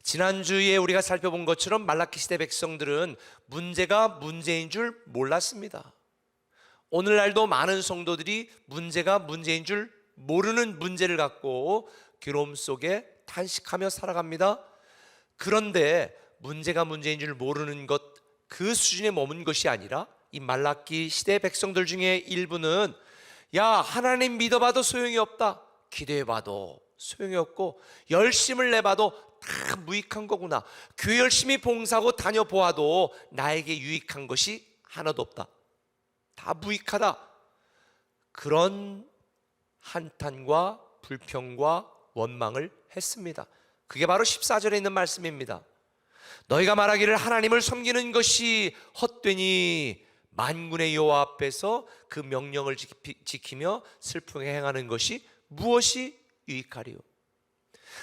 지난주에 우리가 살펴본 것처럼 말라기 시대 백성들은 문제가 문제인 줄 몰랐습니다. 오늘날도 많은 성도들이 문제가 문제인 줄 모르는 문제를 갖고 괴로움 속에 탄식하며 살아갑니다. 그런데 문제가 문제인 줄 모르는 것, 그 수준에 머문 것이 아니라 이 말라기 시대 백성들 중에 일부는 야, 하나님 믿어봐도 소용이 없다, 기도해봐도 소용이 없고 열심을 내봐도 다 무익한 거구나, 교회 열심히 봉사하고 다녀보아도 나에게 유익한 것이 하나도 없다, 다 무익하다, 그런 한탄과 불평과 원망을 했습니다. 그게 바로 14절에 있는 말씀입니다. 너희가 말하기를 하나님을 섬기는 것이 헛되니 만군의 여호와 앞에서 그 명령을 지키며 슬프게 행하는 것이 무엇이 유익하리요?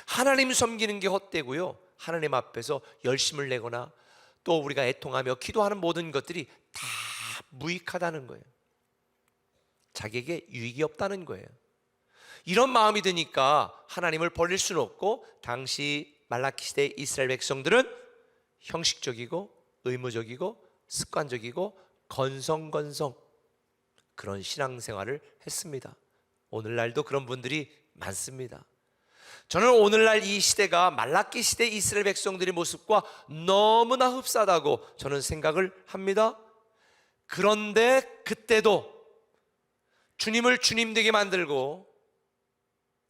하나님 섬기는 게 헛되고요, 하나님 앞에서 열심을 내거나 또 우리가 애통하며 기도하는 모든 것들이 다 무익하다는 거예요. 자기에게 유익이 없다는 거예요. 이런 마음이 드니까 하나님을 버릴 수는 없고, 당시 말라기 시대 이스라엘 백성들은 형식적이고 의무적이고 습관적이고 건성건성 그런 신앙생활을 했습니다. 오늘날도 그런 분들이 많습니다. 저는 오늘날 이 시대가 말라기 시대 이스라엘 백성들의 모습과 너무나 흡사하다고 저는 생각을 합니다. 그런데 그때도 주님을 주님 되게 만들고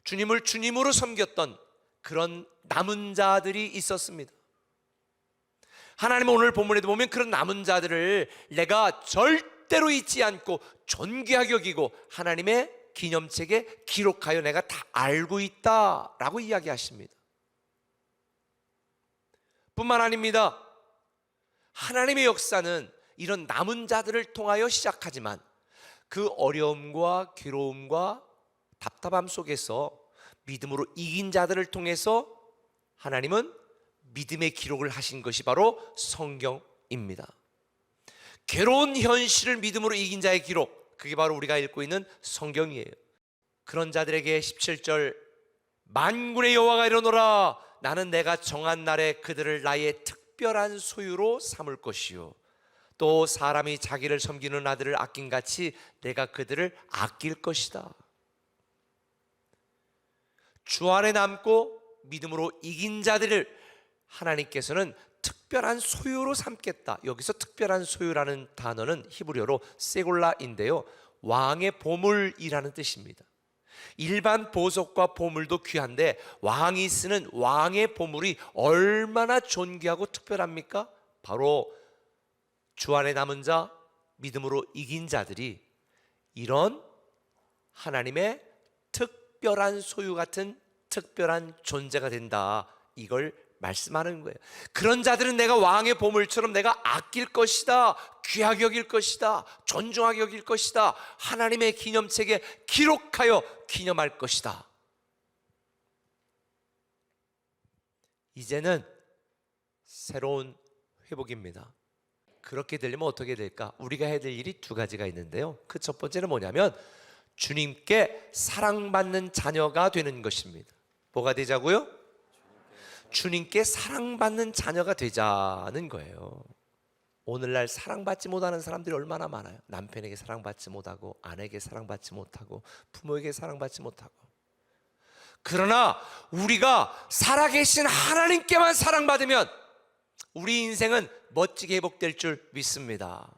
주님을 주님으로 섬겼던 그런 남은 자들이 있었습니다. 하나님은 오늘 본문에도 보면 그런 남은 자들을 내가 절대로 잊지 않고 존귀하게 여기고 하나님의 기념책에 기록하여 내가 다 알고 있다라고 이야기하십니다. 뿐만 아닙니다. 하나님의 역사는 이런 남은 자들을 통하여 시작하지만 그 어려움과 괴로움과 답답함 속에서 믿음으로 이긴 자들을 통해서 하나님은 믿음의 기록을 하신 것이 바로 성경입니다. 괴로운 현실을 믿음으로 이긴 자의 기록, 그게 바로 우리가 읽고 있는 성경이에요. 그런 자들에게 17절 만군의 여호와가 이르노라 나는 내가 정한 날에 그들을 나의 특별한 소유로 삼을 것이요 또 사람이 자기를 섬기는 아들을 아낀같이 내가 그들을 아낄 것이다. 주 안에 남고 믿음으로 이긴 자들을 하나님께서는 특별한 소유로 삼겠다. 여기서 특별한 소유라는 단어는 히브리어로 세골라인데요, 왕의 보물이라는 뜻입니다. 일반 보석과 보물도 귀한데 왕이 쓰는 왕의 보물이 얼마나 존귀하고 특별합니까? 바로 주 안에 남은 자, 믿음으로 이긴 자들이 이런 하나님의 특별한 소유 같은 특별한 존재가 된다, 이걸 말씀하는 거예요. 그런 자들은 내가 왕의 보물처럼 내가 아낄 것이다, 귀하게 여길 것이다, 존중하게 여길 것이다, 하나님의 기념책에 기록하여 기념할 것이다. 이제는 새로운 회복입니다. 그렇게 되려면 어떻게 될까? 우리가 해야 될 일이 두 가지가 있는데요, 그 첫 번째는 뭐냐면 주님께 사랑받는 자녀가 되는 것입니다. 뭐가 되자고요? 주님께 사랑받는 자녀가 되자는 거예요. 오늘날 사랑받지 못하는 사람들이 얼마나 많아요. 남편에게 사랑받지 못하고 아내에게 사랑받지 못하고 부모에게 사랑받지 못하고. 그러나 우리가 살아계신 하나님께만 사랑받으면 우리 인생은 멋지게 회복될 줄 믿습니다.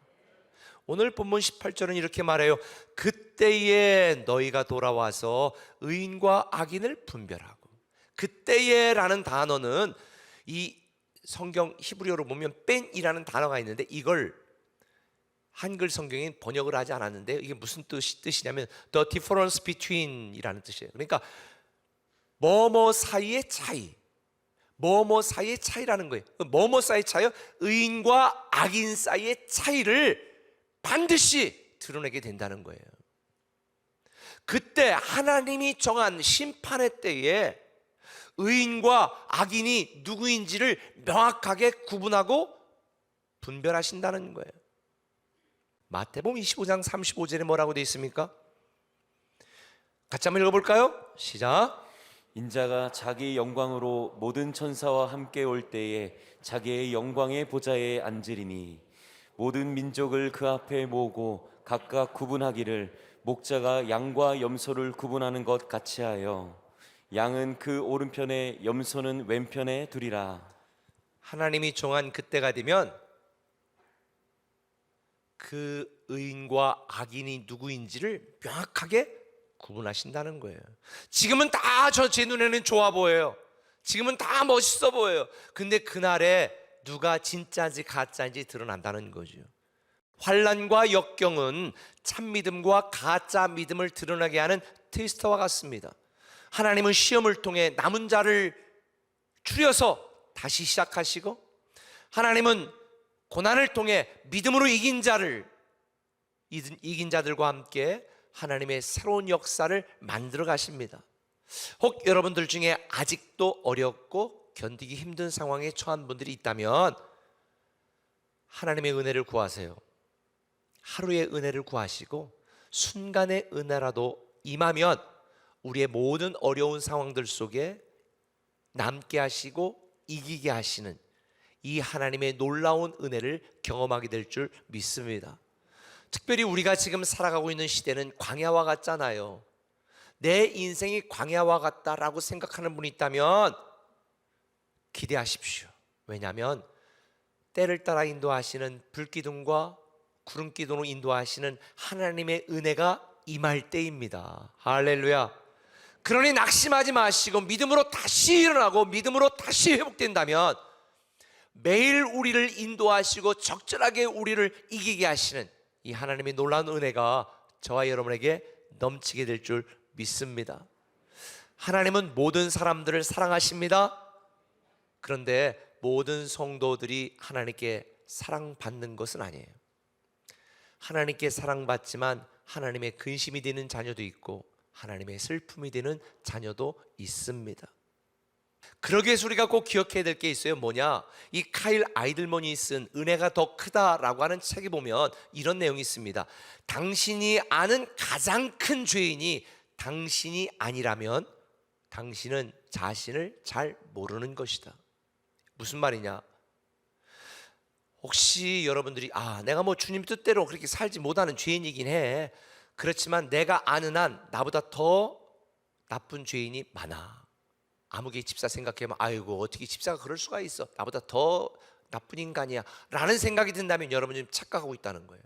오늘 본문 18절은 이렇게 말해요. 그때에 너희가 돌아와서 의인과 악인을 분별하고. 그때에 라는 단어는 이 성경 히브리어로 보면 뺀이라는 단어가 있는데 이걸 한글 성경에 번역을 하지 않았는데 이게 무슨 뜻이냐면 the difference between 이라는 뜻이에요. 그러니까 뭐뭐 사이의 차이, 뭐뭐 사이의 차이라는 거예요. 뭐뭐 사이의 차이요? 의인과 악인 사이의 차이를 반드시 드러내게 된다는 거예요. 그때 하나님이 정한 심판의 때에 의인과 악인이 누구인지를 명확하게 구분하고 분별하신다는 거예요. 마태복음 25장 35절에 뭐라고 되어 있습니까? 같이 한번 읽어볼까요? 시작. 인자가 자기 영광으로 모든 천사와 함께 올 때에 자기의 영광의 보좌에 앉으리니 모든 민족을 그 앞에 모으고 각각 구분하기를 목자가 양과 염소를 구분하는 것 같이 하여 양은 그 오른편에 염소는 왼편에 두리라. 하나님이 정한 그때가 되면 그 의인과 악인이 누구인지를 명확하게 구분하신다는 거예요. 지금은 다 제 눈에는 좋아 보여요. 지금은 다 멋있어 보여요. 근데 그날에 누가 진짜인지 가짜인지 드러난다는 거죠. 환난과 역경은 참 믿음과 가짜 믿음을 드러나게 하는 테스트와 같습니다. 하나님은 시험을 통해 남은 자를 추려서 다시 시작하시고, 하나님은 고난을 통해 믿음으로 이긴 자들과 함께 하나님의 새로운 역사를 만들어 가십니다. 혹 여러분들 중에 아직도 어렵고 견디기 힘든 상황에 처한 분들이 있다면 하나님의 은혜를 구하세요. 하루의 은혜를 구하시고 순간의 은혜라도 임하면 우리의 모든 어려운 상황들 속에 남게 하시고 이기게 하시는 이 하나님의 놀라운 은혜를 경험하게 될 줄 믿습니다. 특별히 우리가 지금 살아가고 있는 시대는 광야와 같잖아요. 내 인생이 광야와 같다라고 생각하는 분이 있다면 기대하십시오. 왜냐하면 때를 따라 인도하시는 불기둥과 구름기둥으로 인도하시는 하나님의 은혜가 임할 때입니다. 할렐루야. 그러니 낙심하지 마시고 믿음으로 다시 일어나고 믿음으로 다시 회복된다면 매일 우리를 인도하시고 적절하게 우리를 이기게 하시는 이 하나님의 놀라운 은혜가 저와 여러분에게 넘치게 될 줄 믿습니다. 하나님은 모든 사람들을 사랑하십니다. 그런데 모든 성도들이 하나님께 사랑받는 것은 아니에요. 하나님께 사랑받지만 하나님의 근심이 되는 자녀도 있고 하나님의 슬픔이 되는 자녀도 있습니다. 그러기 위해서 우리가 꼭 기억해야 될 게 있어요. 뭐냐? 이 카일 아이들먼이 쓴 은혜가 더 크다라고 하는 책에 보면 이런 내용이 있습니다. 당신이 아는 가장 큰 죄인이 당신이 아니라면 당신은 자신을 잘 모르는 것이다. 무슨 말이냐? 혹시 여러분들이 내가 뭐 주님 뜻대로 그렇게 살지 못하는 죄인이긴 해. 그렇지만 내가 아는 한 나보다 더 나쁜 죄인이 많아. 아무개 집사 생각해보면 아이고 어떻게 집사가 그럴 수가 있어, 나보다 더 나쁜 인간이야 라는 생각이 든다면 여러분이 착각하고 있다는 거예요.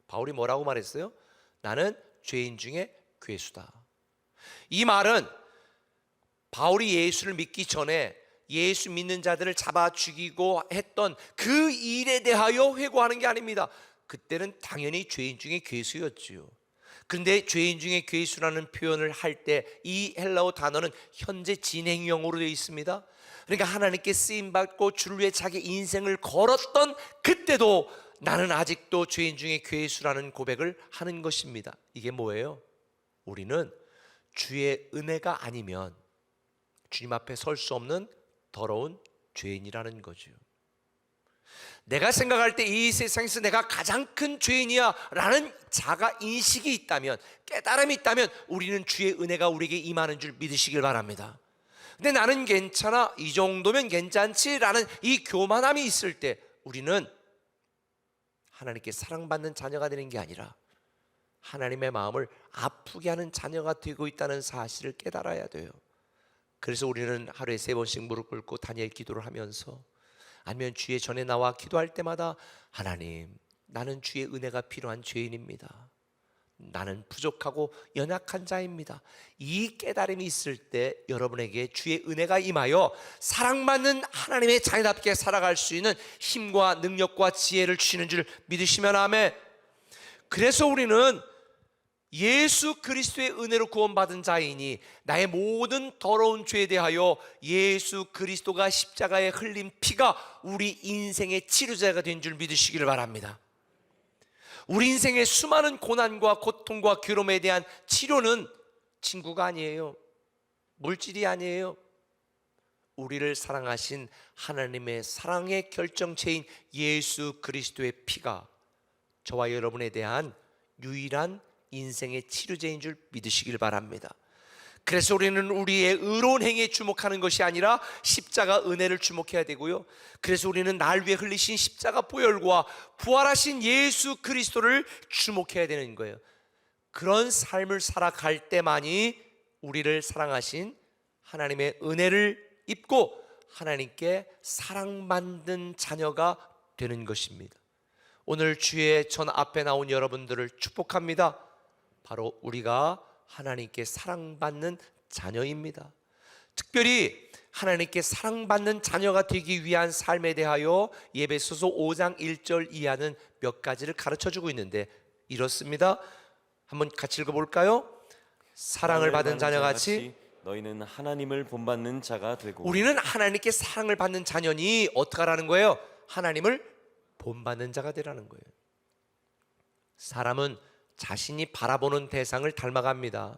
바울이 뭐라고 말했어요? 나는 죄인 중에 괴수다. 이 말은 바울이 예수를 믿기 전에 예수 믿는 자들을 잡아 죽이고 했던 그 일에 대하여 회고하는 게 아닙니다. 그때는 당연히 죄인 중에 괴수였지요. 그런데 죄인 중에 괴수라는 표현을 할 때 이 헬라어 단어는 현재 진행형으로 되어 있습니다. 그러니까 하나님께 쓰임받고 주를 위해 자기 인생을 걸었던 그때도 나는 아직도 죄인 중에 괴수라는 고백을 하는 것입니다. 이게 뭐예요? 우리는 주의 은혜가 아니면 주님 앞에 설 수 없는 더러운 죄인이라는 거죠. 내가 생각할 때 이 세상에서 내가 가장 큰 죄인이야 라는 자가 인식이 있다면, 깨달음이 있다면 우리는 주의 은혜가 우리에게 임하는 줄 믿으시길 바랍니다. 근데 나는 괜찮아, 이 정도면 괜찮지 라는 이 교만함이 있을 때 우리는 하나님께 사랑받는 자녀가 되는 게 아니라 하나님의 마음을 아프게 하는 자녀가 되고 있다는 사실을 깨달아야 돼요. 그래서 우리는 하루에 3번씩 무릎 꿇고 다니엘 기도를 하면서, 아니면 주의 전에 나와 기도할 때마다 하나님, 나는 주의 은혜가 필요한 죄인입니다. 나는 부족하고 연약한 자입니다. 이 깨달음이 있을 때 여러분에게 주의 은혜가 임하여 사랑받는 하나님의 자녀답게 살아갈 수 있는 힘과 능력과 지혜를 주시는 줄 믿으시면 아멘. 그래서 우리는 예수 그리스도의 은혜로 구원받은 자이니 나의 모든 더러운 죄에 대하여 예수 그리스도가 십자가에 흘린 피가 우리 인생의 치료제가 된 줄 믿으시기를 바랍니다. 우리 인생의 수많은 고난과 고통과 괴로움에 대한 치료는 친구가 아니에요. 물질이 아니에요. 우리를 사랑하신 하나님의 사랑의 결정체인 예수 그리스도의 피가 저와 여러분에 대한 유일한 인생의 치료제인 줄 믿으시길 바랍니다. 그래서 우리는 우리의 의로운 행위에 주목하는 것이 아니라 십자가 은혜를 주목해야 되고요. 그래서 우리는 날 위해 흘리신 십자가 보혈과 부활하신 예수 그리스도를 주목해야 되는 거예요. 그런 삶을 살아갈 때만이 우리를 사랑하신 하나님의 은혜를 입고 하나님께 사랑받는 자녀가 되는 것입니다. 오늘 주의 전 앞에 나온 여러분들을 축복합니다. 바로 우리가 하나님께 사랑받는 자녀입니다. 특별히 하나님께 사랑받는 자녀가 되기 위한 삶에 대하여 에베소서 5장 1절 이하는 몇 가지를 가르쳐주고 있는데 이렇습니다. 한번 같이 읽어볼까요? 사랑을 받은 자녀같이 너희는 하나님을 본받는 자가 되고. 우리는 하나님께 사랑을 받는 자녀니 어떻게 하라는 거예요? 하나님을 본받는 자가 되라는 거예요. 사람은 자신이 바라보는 대상을 닮아갑니다.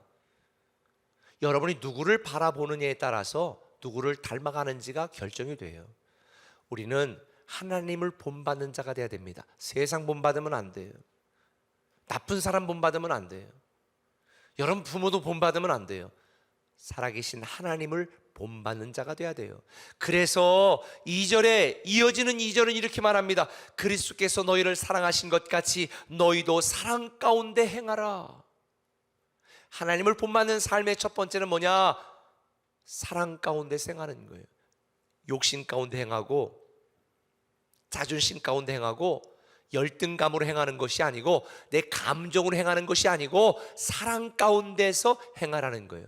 여러분이 누구를 바라보느냐에 따라서 누구를 닮아가는지가 결정이 돼요. 우리는 하나님을 본받는 자가 돼야 됩니다. 세상 본받으면 안 돼요. 나쁜 사람 본받으면 안 돼요. 여러분 부모도 본받으면 안 돼요. 살아계신 하나님을 본받는 자가 돼야 돼요. 그래서 2절에 이어지는 2절은 이렇게 말합니다. 그리스도께서 너희를 사랑하신 것 같이 너희도 사랑 가운데 행하라. 하나님을 본받는 삶의 첫 번째는 뭐냐? 사랑 가운데 생하는 거예요. 욕심 가운데 행하고 자존심 가운데 행하고 열등감으로 행하는 것이 아니고 내 감정으로 행하는 것이 아니고 사랑 가운데서 행하라는 거예요.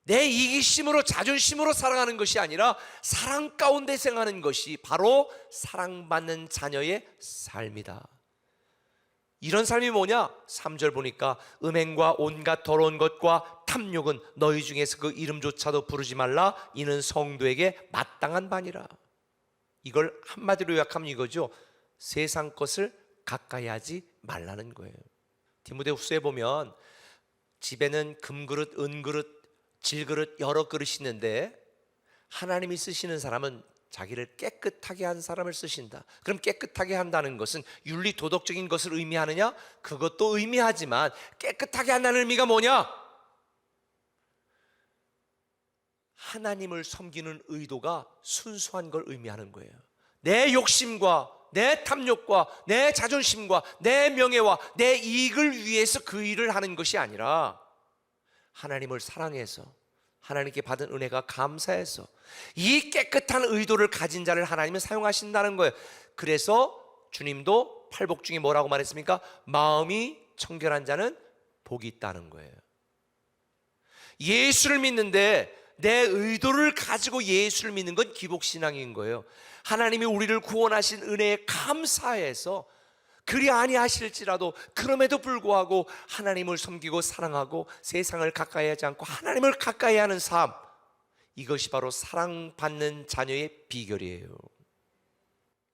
내 이기심으로 자존심으로 살아가는 것이 아니라 사랑 가운데 생하는 것이 바로 사랑받는 자녀의 삶이다. 이런 삶이 뭐냐? 3절 보니까 음행과 온갖 더러운 것과 탐욕은 너희 중에서 그 이름조차도 부르지 말라. 이는 성도에게 마땅한 바니라. 이걸 한마디로 요약하면 이거죠. 세상 것을 가까이 하지 말라는 거예요. 디모데후서에 보면 집에는 금그릇, 은그릇, 질그릇 여러 그릇이 있는데 하나님이 쓰시는 사람은 자기를 깨끗하게 한 사람을 쓰신다. 그럼 깨끗하게 한다는 것은 윤리 도덕적인 것을 의미하느냐? 그것도 의미하지만 깨끗하게 한다는 의미가 뭐냐? 하나님을 섬기는 의도가 순수한 걸 의미하는 거예요. 내 욕심과 내 탐욕과 내 자존심과 내 명예와 내 이익을 위해서 그 일을 하는 것이 아니라 하나님을 사랑해서 하나님께 받은 은혜가 감사해서 이 깨끗한 의도를 가진 자를 하나님은 사용하신다는 거예요. 그래서 주님도 팔복 중에 뭐라고 말했습니까? 마음이 청결한 자는 복이 있다는 거예요. 예수를 믿는데 내 의도를 가지고 예수를 믿는 건 기복신앙인 거예요. 하나님이 우리를 구원하신 은혜에 감사해서 그리 아니하실지라도 그럼에도 불구하고 하나님을 섬기고 사랑하고 세상을 가까이 하지 않고 하나님을 가까이 하는 삶, 이것이 바로 사랑받는 자녀의 비결이에요.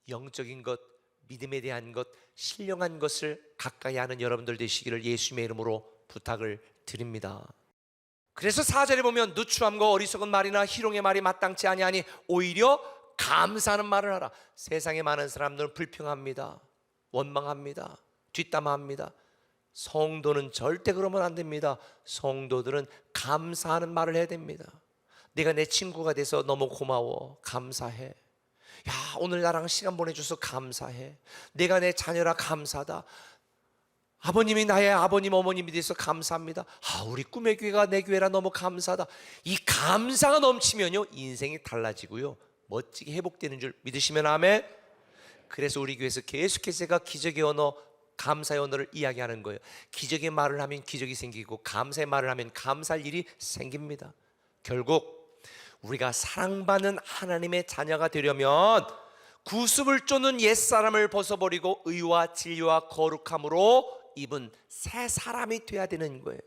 영적인 것, 믿음에 대한 것, 신령한 것을 가까이 하는 여러분들 되시기를 예수님의 이름으로 부탁을 드립니다. 그래서 4절에 보면 누추함과 어리석은 말이나 희롱의 말이 마땅치 아니하니 오히려 감사하는 말을 하라. 세상에 많은 사람들은 불평합니다. 원망합니다. 뒷담화합니다. 성도는 절대 그러면 안 됩니다. 성도들은 감사하는 말을 해야 됩니다. 내가 내 친구가 돼서 너무 고마워. 감사해. 야, 오늘 나랑 시간 보내줘서 감사해. 내가 내 자녀라 감사하다. 아버님이 나의 아버님 어머님이 돼서 감사합니다. 우리 꿈의 교회가 내 교회라 너무 감사하다. 이 감사가 넘치면요 인생이 달라지고요 멋지게 회복되는 줄 믿으시면 아멘. 그래서 우리 교회에서 계속해서 제가 기적의 언어, 감사의 언어를 이야기하는 거예요. 기적의 말을 하면 기적이 생기고 감사의 말을 하면 감사할 일이 생깁니다. 결국 우리가 사랑받는 하나님의 자녀가 되려면 구습을 쫓는 옛사람을 벗어버리고 의와 진리와 거룩함으로 입은 새 사람이 돼야 되는 거예요.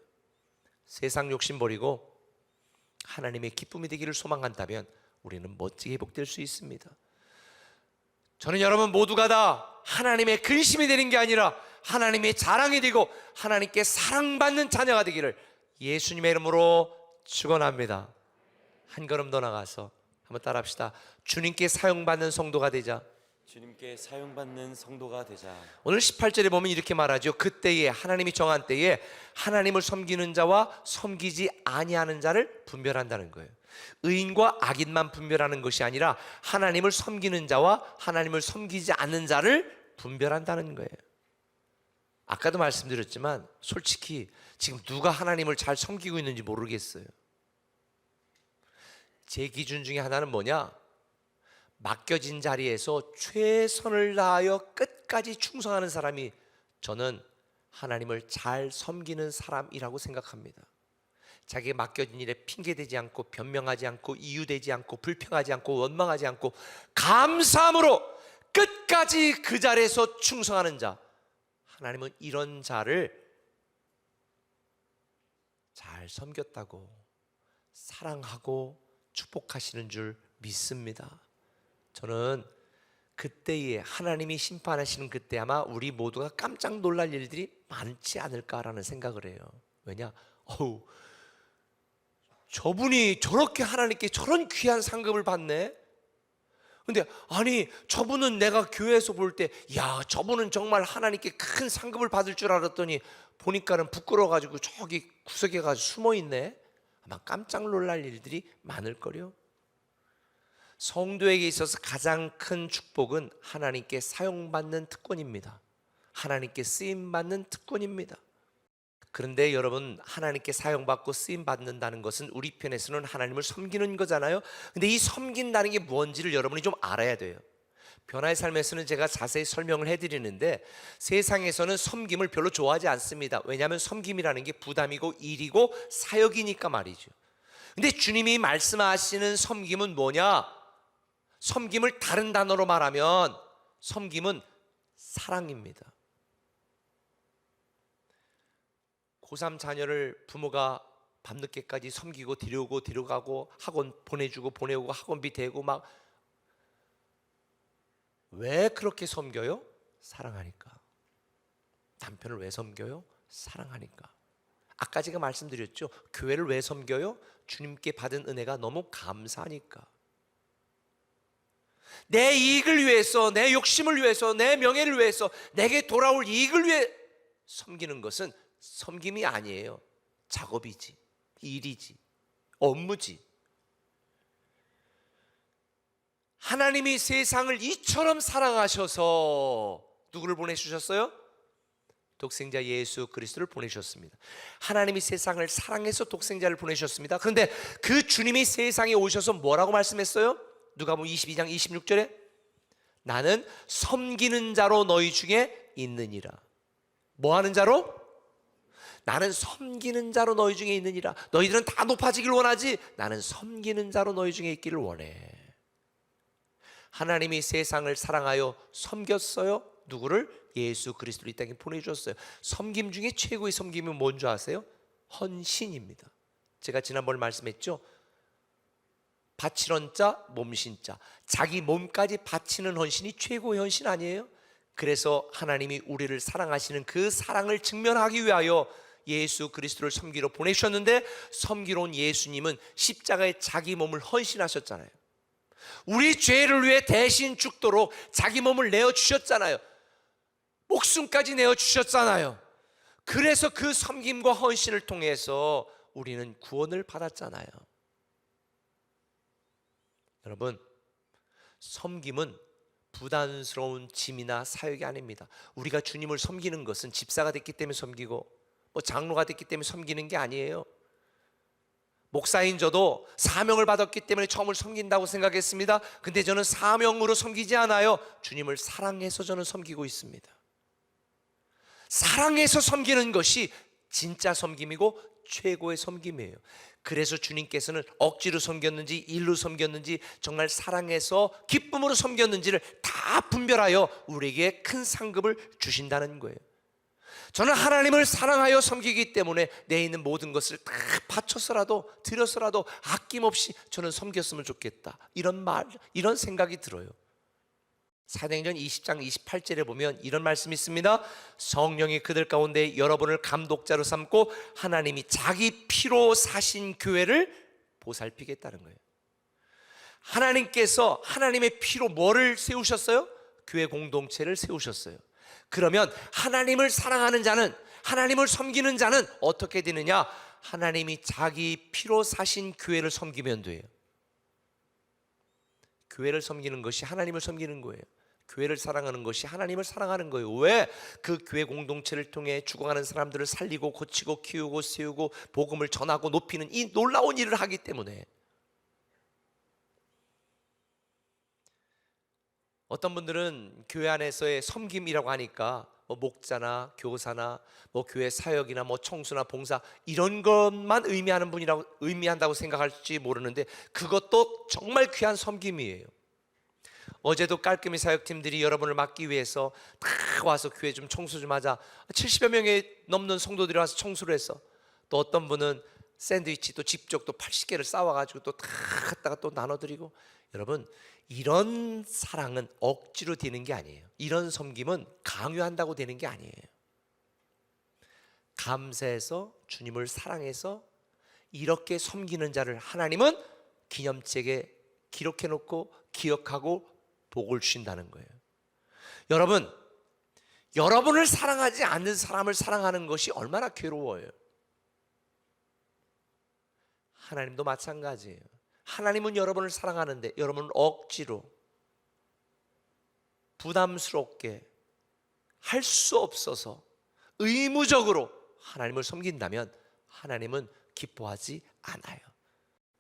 세상 욕심 버리고 하나님의 기쁨이 되기를 소망한다면 우리는 멋지게 회복될 수 있습니다. 저는 여러분 모두가 다 하나님의 근심이 되는 게 아니라 하나님의 자랑이 되고 하나님께 사랑받는 자녀가 되기를 예수님의 이름으로 축원합니다. 한 걸음 더 나가서 한번 따라합시다. 주님께 사용받는 성도가 되자. 주님께 사용받는 성도가 되자. 오늘 18절에 보면 이렇게 말하죠. 그때에 하나님이 정한 때에 하나님을 섬기는 자와 섬기지 아니하는 자를 분별한다는 거예요. 의인과 악인만 분별하는 것이 아니라 하나님을 섬기는 자와 하나님을 섬기지 않는 자를 분별한다는 거예요. 아까도 말씀드렸지만 솔직히 지금 누가 하나님을 잘 섬기고 있는지 모르겠어요. 제 기준 중에 하나는 뭐냐? 맡겨진 자리에서 최선을 다하여 끝까지 충성하는 사람이 저는 하나님을 잘 섬기는 사람이라고 생각합니다. 자기가 맡겨진 일에 핑계대지 않고 변명하지 않고 이유되지 않고 불평하지 않고 원망하지 않고 감사함으로 끝까지 그 자리에서 충성하는 자, 하나님은 이런 자를 잘 섬겼다고 사랑하고 축복하시는 줄 믿습니다. 저는 그때에 하나님이 심판하시는 그때 아마 우리 모두가 깜짝 놀랄 일들이 많지 않을까라는 생각을 해요. 왜냐? 저분이 저렇게 하나님께 저런 귀한 상급을 받네? 근데 아니 저분은 내가 교회에서 볼 때 야 저분은 정말 하나님께 큰 상급을 받을 줄 알았더니 보니까는 부끄러워가지고 저기 구석에 가서 숨어있네? 아마 깜짝 놀랄 일들이 많을 거요. 성도에게 있어서 가장 큰 축복은 하나님께 사용받는 특권입니다. 하나님께 쓰임받는 특권입니다. 그런데 여러분, 하나님께 사용받고 쓰임받는다는 것은 우리 편에서는 하나님을 섬기는 거잖아요. 근데 이 섬긴다는 게 뭔지를 여러분이 좀 알아야 돼요. 변화의 삶에서는 제가 자세히 설명을 해드리는데 세상에서는 섬김을 별로 좋아하지 않습니다. 왜냐하면 섬김이라는 게 부담이고 일이고 사역이니까 말이죠. 근데 주님이 말씀하시는 섬김은 뭐냐? 섬김을 다른 단어로 말하면 섬김은 사랑입니다. 고3 자녀를 부모가 밤늦게까지 섬기고 데려오고 데려가고 학원 보내주고 보내오고 학원비 대고 막 왜 그렇게 섬겨요? 사랑하니까. 남편을 왜 섬겨요? 사랑하니까. 아까 제가 말씀드렸죠. 교회를 왜 섬겨요? 주님께 받은 은혜가 너무 감사하니까. 내 이익을 위해서, 내 욕심을 위해서, 내 명예를 위해서, 내게 돌아올 이익을 위해 섬기는 것은 섬김이 아니에요. 작업이지, 일이지, 업무지. 하나님이 세상을 이처럼 사랑하셔서 누구를 보내주셨어요? 독생자 예수 그리스도를 보내주셨습니다. 하나님이 세상을 사랑해서 독생자를 보내주셨습니다. 그런데 그 주님이 세상에 오셔서 뭐라고 말씀했어요? 누가복음 22장 26절에 나는 섬기는 자로 너희 중에 있느니라. 뭐 하는 자로? 나는 섬기는 자로 너희 중에 있느니라. 너희들은 다 높아지길 원하지 나는 섬기는 자로 너희 중에 있기를 원해. 하나님이 세상을 사랑하여 섬겼어요. 누구를? 예수 그리스도를 이 땅에 보내주셨어요. 섬김 중에 최고의 섬김이 뭔지 아세요? 헌신입니다. 제가 지난번에 말씀했죠. 바치는 자, 몸신 자. 자기 몸까지 바치는 헌신이 최고의 헌신 아니에요? 그래서 하나님이 우리를 사랑하시는 그 사랑을 증명하기 위하여 예수 그리스도를 섬기러 보내셨는데 섬기러 온 예수님은 십자가에 자기 몸을 헌신하셨잖아요. 우리 죄를 위해 대신 죽도록 자기 몸을 내어주셨잖아요. 목숨까지 내어주셨잖아요. 그래서 그 섬김과 헌신을 통해서 우리는 구원을 받았잖아요. 여러분, 섬김은 부담스러운 짐이나 사역이 아닙니다. 우리가 주님을 섬기는 것은 집사가 됐기 때문에 섬기고 장로가 됐기 때문에 섬기는 게 아니에요. 목사인 저도 사명을 받았기 때문에 처음을 섬긴다고 생각했습니다. 근데 저는 사명으로 섬기지 않아요. 주님을 사랑해서 저는 섬기고 있습니다. 사랑해서 섬기는 것이 진짜 섬김이고 최고의 섬김이에요. 그래서 주님께서는 억지로 섬겼는지 일로 섬겼는지 정말 사랑해서 기쁨으로 섬겼는지를 다 분별하여 우리에게 큰 상급을 주신다는 거예요. 저는 하나님을 사랑하여 섬기기 때문에 내 있는 모든 것을 다 바쳐서라도 드려서라도 아낌없이 저는 섬겼으면 좋겠다. 이런 생각이 들어요. 사도행전 20장 28절에 보면 이런 말씀이 있습니다. 성령이 그들 가운데 여러분을 감독자로 삼고 하나님이 자기 피로 사신 교회를 보살피겠다는 거예요. 하나님께서 하나님의 피로 뭐를 세우셨어요? 교회 공동체를 세우셨어요. 그러면 하나님을 사랑하는 자는, 하나님을 섬기는 자는 어떻게 되느냐? 하나님이 자기 피로 사신 교회를 섬기면 돼요. 교회를 섬기는 것이 하나님을 섬기는 거예요. 교회를 사랑하는 것이 하나님을 사랑하는 거예요. 왜? 그 교회 공동체를 통해 죽어가는 사람들을 살리고 고치고 키우고 세우고 복음을 전하고 높이는 이 놀라운 일을 하기 때문에. 어떤 분들은 교회 안에서의 섬김이라고 하니까 뭐 목자나 교사나 뭐 교회 사역이나 뭐 청수나 봉사 이런 것만 의미한다고 생각할지 모르는데, 그것도 정말 귀한 섬김이에요. 어제도 깔끔히 사역팀들이 여러분을 맡기 위해서 다 와서 교회 좀 청소 좀 하자. 70여 명이 넘는 성도들이 와서 청소를 했어. 또 어떤 분은 샌드위치 또 직접 또 80개를 싸와가지고 또 다 갖다가 또 나눠드리고. 여러분, 이런 사랑은 억지로 되는 게 아니에요. 이런 섬김은 강요한다고 되는 게 아니에요. 감사해서 주님을 사랑해서 이렇게 섬기는 자를 하나님은 기념책에 기록해 놓고 기억하고 복을 주신다는 거예요. 여러분, 여러분을 사랑하지 않는 사람을 사랑하는 것이 얼마나 괴로워요. 하나님도 마찬가지예요. 하나님은 여러분을 사랑하는데 여러분은 억지로 부담스럽게 할 수 없어서 의무적으로 하나님을 섬긴다면 하나님은 기뻐하지 않아요.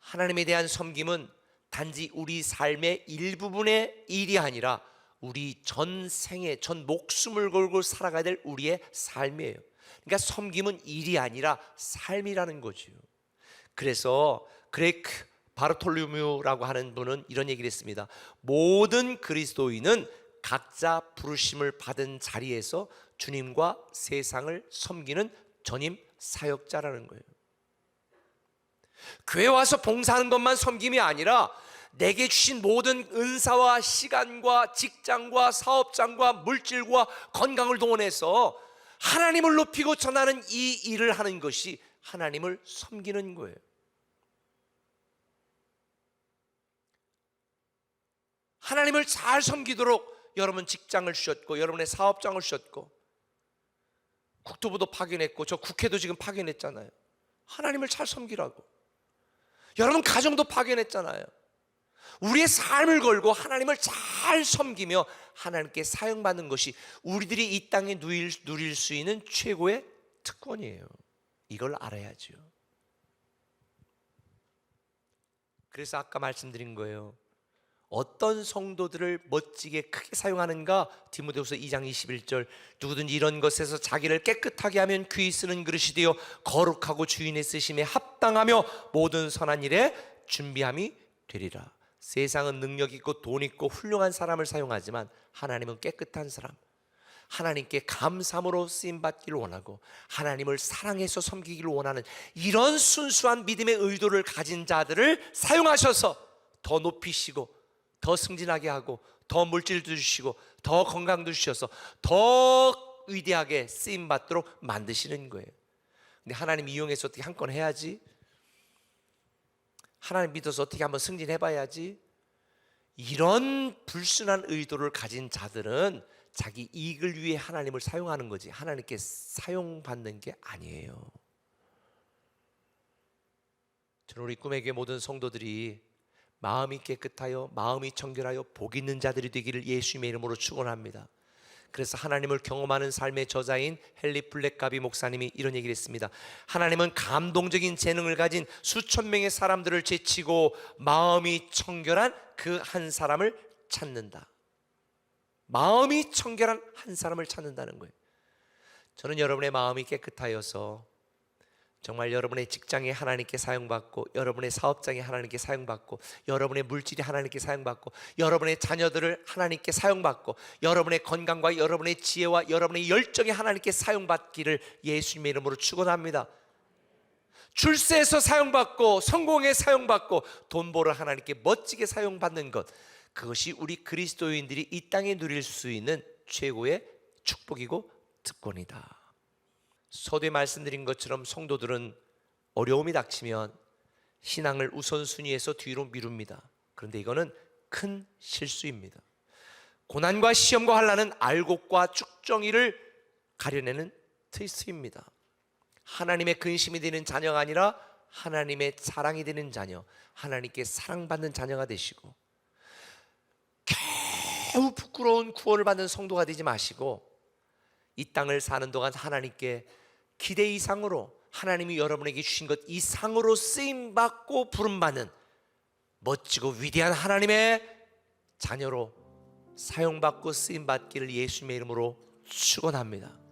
하나님에 대한 섬김은 단지 우리 삶의 일부분의 일이 아니라 우리 전 생애, 전 목숨을 걸고 살아가야 될 우리의 삶이에요. 그러니까 섬김은 일이 아니라 삶이라는 거지요. 그래서 그레이크 바르톨로뮤라고 하는 분은 이런 얘기를 했습니다. 모든 그리스도인은 각자 부르심을 받은 자리에서 주님과 세상을 섬기는 전임 사역자라는 거예요. 교회 와서 봉사하는 것만 섬김이 아니라 내게 주신 모든 은사와 시간과 직장과 사업장과 물질과 건강을 동원해서 하나님을 높이고 전하는 이 일을 하는 것이 하나님을 섬기는 거예요. 하나님을 잘 섬기도록 여러분 직장을 주셨고 여러분의 사업장을 주셨고 국토부도 파견했고 저 국회도 지금 파견했잖아요. 하나님을 잘 섬기라고. 여러분 가정도 파견했잖아요. 우리의 삶을 걸고 하나님을 잘 섬기며 하나님께 사용받는 것이 우리들이 이 땅에 누릴 수 있는 최고의 특권이에요. 이걸 알아야죠. 그래서 아까 말씀드린 거예요. 어떤 성도들을 멋지게 크게 사용하는가? 디모데후서 2장 21절, 누구든지 이런 것에서 자기를 깨끗하게 하면 귀히 쓰는 그릇이 되어 거룩하고 주인의 쓰심에 합당하며 모든 선한 일에 준비함이 되리라. 세상은 능력 있고 돈 있고 훌륭한 사람을 사용하지만 하나님은 깨끗한 사람, 하나님께 감사함으로 쓰임받기를 원하고 하나님을 사랑해서 섬기기를 원하는 이런 순수한 믿음의 의도를 가진 자들을 사용하셔서 더 높이시고 더 승진하게 하고 더 물질도 주시고 더 건강도 주셔서 더 위대하게 쓰임받도록 만드시는 거예요. 근데 하나님 이용해서 어떻게 한 건 해야지, 하나님 믿어서 어떻게 한번 승진해봐야지, 이런 불순한 의도를 가진 자들은 자기 이익을 위해 하나님을 사용하는 거지 하나님께 사용받는 게 아니에요. 저는 우리 꿈의 교회 모든 성도들이 마음이 깨끗하여 마음이 청결하여 복 있는 자들이 되기를 예수님의 이름으로 축원합니다. 그래서 하나님을 경험하는 삶의 저자인 헨리 블랙가비 목사님이 이런 얘기를 했습니다. 하나님은 감동적인 재능을 가진 수천 명의 사람들을 제치고 마음이 청결한 그 한 사람을 찾는다. 마음이 청결한 한 사람을 찾는다는 거예요. 저는 여러분의 마음이 깨끗하여서 정말 여러분의 직장에 하나님께 사용받고 여러분의 사업장에 하나님께 사용받고 여러분의 물질이 하나님께 사용받고 여러분의 자녀들을 하나님께 사용받고 여러분의 건강과 여러분의 지혜와 여러분의 열정이 하나님께 사용받기를 예수님의 이름으로 축원합니다. 출세해서 사용받고 성공에 사용받고 돈 벌어 하나님께 멋지게 사용받는 것, 그것이 우리 그리스도인들이 이 땅에 누릴 수 있는 최고의 축복이고 특권이다. 서두에 말씀드린 것처럼 성도들은 어려움이 닥치면 신앙을 우선순위에서 뒤로 미룹니다. 그런데 이거는 큰 실수입니다. 고난과 시험과 환난은 알곡과 쭉정이를 가려내는 트위스트입니다. 하나님의 근심이 되는 자녀가 아니라 하나님의 자랑이 되는 자녀, 하나님께 사랑받는 자녀가 되시고, 겨우 부끄러운 구원을 받는 성도가 되지 마시고 이 땅을 사는 동안 하나님께 기대 이상으로, 하나님이 여러분에게 주신 것 이상으로 쓰임받고 부름받는 멋지고 위대한 하나님의 자녀로 사용받고 쓰임받기를 예수님의 이름으로 축원합니다.